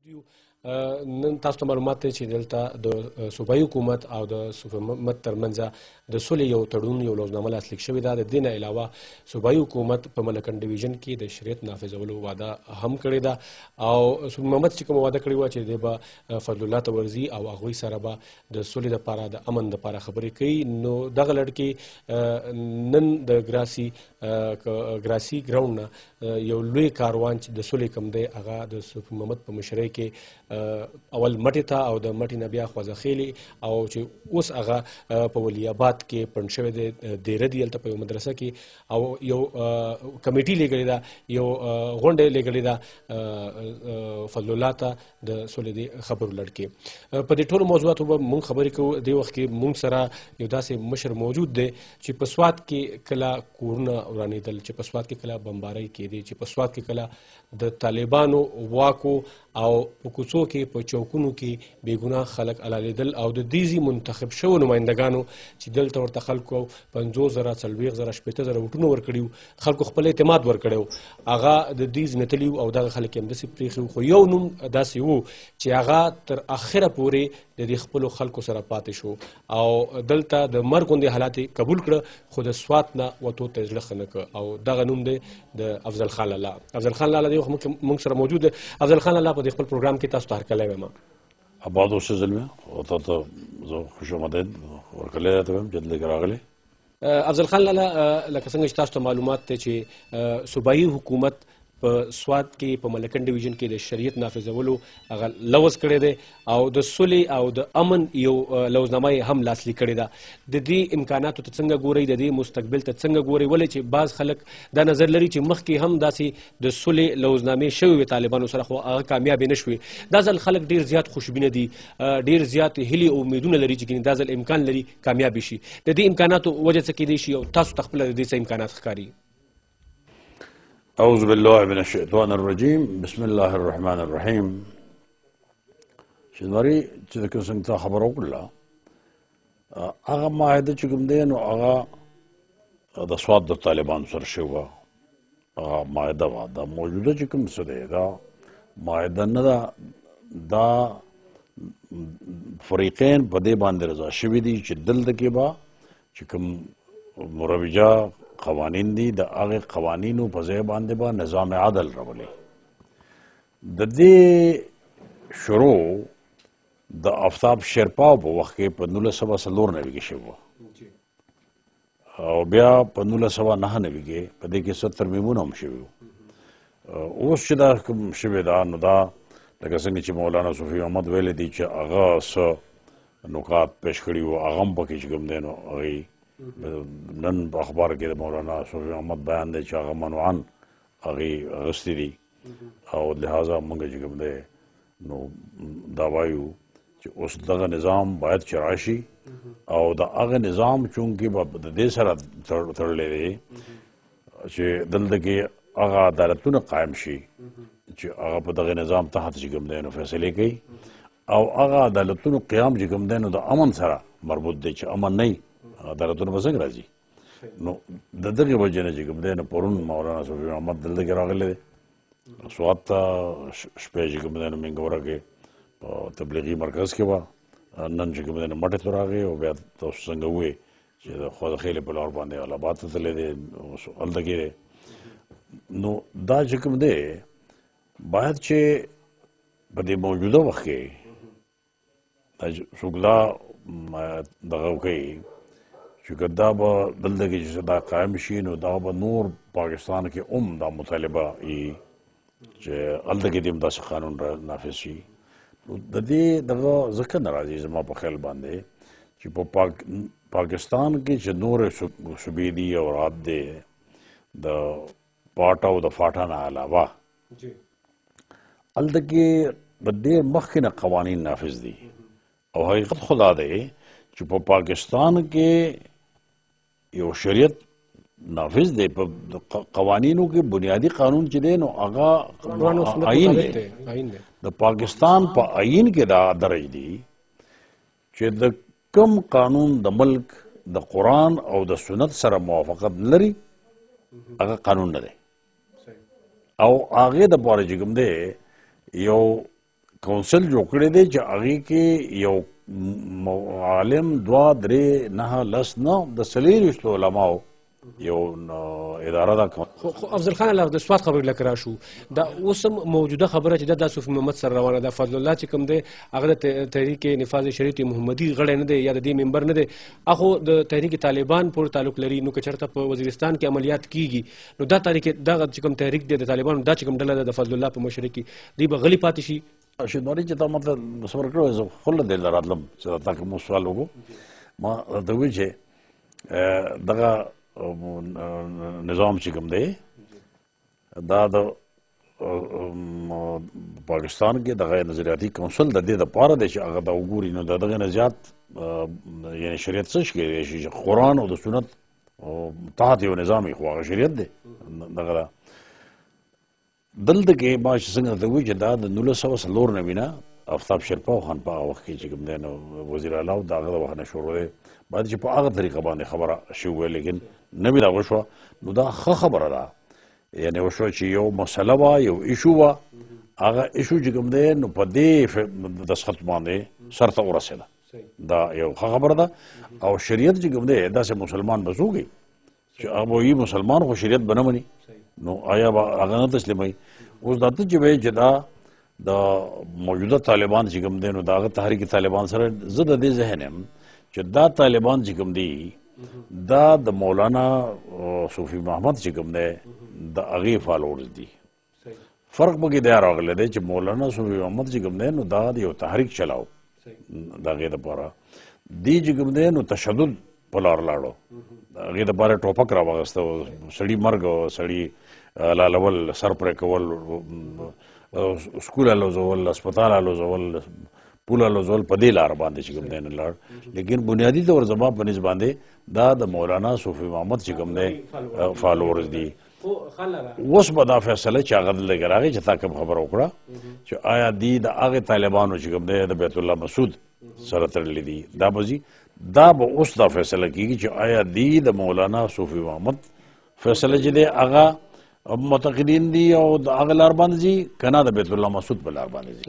نن تاسو ته معلومات دی چې دلته د صوبایي حکومت او د صوفي محمد ترمنځ د صلحې یو تړون یو لوزنامه لاسلیک شوې ده. د دې نه علاوه صوبایي حکومت په ملکن ډویژن کې د شریعت نافذولو وعده هم کړې ده او صوفي محمد چې کومه وعده کړې وه چې دی به فضل الله ته ورځي او هغوی سره به د صلحې دپاره د امن دپاره خبرې کوي. نو دغه لړ کې نن د ګراسي ګراوند نه یو لوی کاروان چې د صلحې کوم دی هغه د صوفي محمد په مشرۍ کې اول مټې ته او د مټې نه بیا خوځخېلې او چې اوس هغه په ولی آباد کې پنډ شوی دی دیره دی هلته په یو مدرسه کې او یو کمیټي لیږلې ده یو غونډه لیږلې ده فضل الله ته د صلحې د خبرو لړ کې. په دې ټولو موضوعاتو به مونږ خبرې کوو. دې وخت کې مونږ سره یو داسې مشر موجود دی چې په سوات کې کله کورونه ورانېدل، چې په سوات کې کله بمبارۍ کېدې، چې په سوات کې کله د طالبانو واکو او په کوڅو کې په چوکونو کې بېګناه خلک علالیدل او د دیزي منتخب شوو نمایندګانو چې دلته ورته خلکو 50,000 40,000 شپېته زره ووټونه ورکړي وو، خلکو خپل اعتماد ورکړی وو، هغه د دیز نه تلي او دغه خلک یې همداسې پرېښي وو. خو یو نوم داسې و چې هغه تر اخره پورې د دې خپلو خلکو سره پاتې شو او دلته د مرګ غوندې حالات یې قبول کړه خو د سوات نه وتو ته یې زړه ښه نه کړه او دغه نوم دی د افضل خان لالا. افضل خان لالا دی مونږ سره موجود دی. افضل خان لالا په دې خپل پروګرام کې تاسو ته هرکلی وایم. آباد اوسې زلمه او تا ته زه خوش آمدید ورکلی درته وایم چې دلته راغلی. افضل خان لالا لکه څنګه چې تاسو ته معلومات دی چې صوبایي حکومت په سوات کې په ملکن ډویژن کې د شریعت نافذولو هغه لوز کړی دی او د صلحې او د امن یو لوزنامه یې هم لاسلیک کړې ده. د دې امکاناتو ته څنګه ګورئ، د دې مستقبل ته څنګه ګورئ؟ ولې چې بعض خلک دا نظر لري چې مخکې هم داسې د صلحې لوزنامې شوې وې طالبانو سره خو هغه کامیابې نه شوې. دا ځل خلک ډېر زیات خوشبینه دي، ډېر زیات هیلې او امیدونه لري چې دا ځل امکان لري کامیابې شي. د دې امکاناتو وجه څه کیدی شي او تاسو ته خپله د دې څه امکانات ښکاري؟ أعوذ بالله من الشيطان الرجيم بسم الله الرحمن الرحيم. شنواري چې د کوم څنګه خبر وکړه هغه معاهده چې کوم دی نو هغه د سوات د طالبانو سره شوه. هغه معاهده وه دا موجوده چې کوم څه دی دا معاهده نه ده، دا فریقین په دې باندې رضا شوي دي چې دلته کې به چې کوم مروجه قوانین دي د هغې قوانینو په ځای باندې به نظام عدل راولي. د دې شروع د آفتاب شیرپا په وخت کې په 1994 کې شوی وه او بیا په 1999 کې په دې کې 70 ترمیمونه هم شوي وو. اوس چې دا کوم شوې ده نو دا لکه څنګه چې مولانا صوفي محمد ویلی دي چې هغه څه نکات پیش کړي وو هغه هم پکې چې کوم دی نو هغې نن په اخبار کې د مولانا صوفي محمد بیان دی چې هغه منوعاً هغې اخیستي دي او لہذا موږ چې کوم دی نو دا وایو چې اوس دغه نظام باید چې راشي او د هغه نظام چونکې به د دې سره تړلی دی چې دلته کې هغه عدالتونه قایم شي چې هغه په دغه نظام تحت چې کوم دی نو فیصلې کوي او هغه عدالتونو قیام چې کوم دی نو د امن سره مربوط دی چې امن نه عدالتونه به څنګه راځي. نو د دغې وجې نه چې کوم دی نو پرون مولانا صوفي محمد دلته کې راغلی دی سوات ته شپې چې کوم دی نو منګوره کې په تبلیغي مرکز کې وه. نن چې کوم دی نو مټې ته راغی او بیا تاسو څنګه ووایې چې د خوځخېلې په لور باندې الاباد ته تللی دی هلته کې دی. نو دا چې کوم دی باید چې په دې موجوده وخت کې څوک دا دغه وکوي چې که دا به دلته کې چې دا قایم شي نو دا به نور پاکستان کې هم دا مطالبه وي چې هلته کې دې هم داسې قانون نافظ شي. نو د دې دغه ځکه نه راځي زما په خیال باندې چې په پاکستان کې چې نورې صوبې دي او رات دی د پاټ او د فاټا نه علاوه هلته کې د ډېر مخکې نه قوانین نافظ دي او حقیقت خو دا دی چې په پاکستان کې یو شریعت نافذ دی. په قوانینو کې بنیادی قانون چې دی نو هغه آئین دی. د پاکستان په آئین کې دا درج دی چې د کم قانون د ملک د قرآن او د سنت سره موافقت لري هغه قانون نه دی او هغې دپاره چې کوم دی یو کونسل جوړ کړی دی چې هغې کې یو عالم 2 3 9 10 نه د 40 علماو یو اداره ده. خو افضل خان الله د سوات خبرې لکه راشو دا اوس هم موجوده خبره چې دا صوفي محمد سره روانه ده، فضل الله چې کوم دی هغه د تحریک نفاذ شریعت محمدي غړی نه دی یا د دې ممبر نه دی، هغه د تحریک طالبان پورې تعلق لري. نو که چېرته په وزیرستان کې عملیات کیږي نو دا دغه چې کوم تحریک دی د طالبانو دا چې کوم ډله ده د فضل الله په مشرۍ کې دوی به غلي پاتې شي. شینواري چې تا ماته صبر کړی زه خله دی راتلم چې تا که مو سوال وکړو ما ورته وویل چې دغه نظام چې کوم دی دا د پاکستان کې دغه نظریاتي کونسل د دې دپاره دی چې هغه دا وګوري نو د دغه نه زیات یعنې شریعت څه شي کېدی شي چې قرآن او د سنت تحت یو نظام وي خو هغه شریعت دی دغه دلته کې ما چې څنګه درته ووایي چې دا د 1904 نه وي نه آفتاب شیرپا خان په هغه وخت کې چې کوم دی نو وزیر اعلی و د هغه د وخت نه شروع دی باید چې په هغه طریقه باندې خبره شوې وه لیکن نه وي دا وشوه نو دا ښه خبره ده یعنې وشوه چې یو مسله وه یو ایشو وه هغه ایشو چې کوم دی نو په دې دستخط باندې سرته ورسېده دا یو ښه خبره ده او شریعت چې کوم دی داسې مسلمان به څوک وي چې هغه به وي مسلمان خو شریعت به نه مني نو آیا به هغه نه تسلیموي. اوس دا ته چې وایي چې دا د موجوده طالبان چې کوم دی نو د هغه تحریک طالبان سره زه د دې ذهن یم چې دا طالبان چې کوم دی دا د مولانا صوفي محمد چې کوم دی د هغې فالوورز دي. فرق پکې دا راغلی دی چې مولانا صوفي محمد چې کوم دی نو دا د یو تحریک چلاو د هغې دپاره دی چې کوم دی نو تشدد په لار لاړو د هغې دپاره ټوپک را واخیسته سړي مرګ او سړي لالول سر پرې کول سکول الوزول اسپتال الوزول پول الوزول په دې لار باندې چې کوم دی نه لاړ لیکن بنیادي طور زما په نسبت باندې دا د مولانا صوفي محمد چې کوم دی فالوورز دي. اوس به دا فیصله چې هغه دلته راغی چې تا کوم خبره وکړه چې آیا دی د هغې طالبانو چې کوم دی د بیت الله مسعود سره تړلي دي دا به ځي دا به اوس دا فیصله کېږي چې آیا دی د مولانا صوفي محمد فیصله چې دی هغه معتقدین دي او د هغه لار باندې ځي که نه د بیت الله مسعود په لار باندې ځي.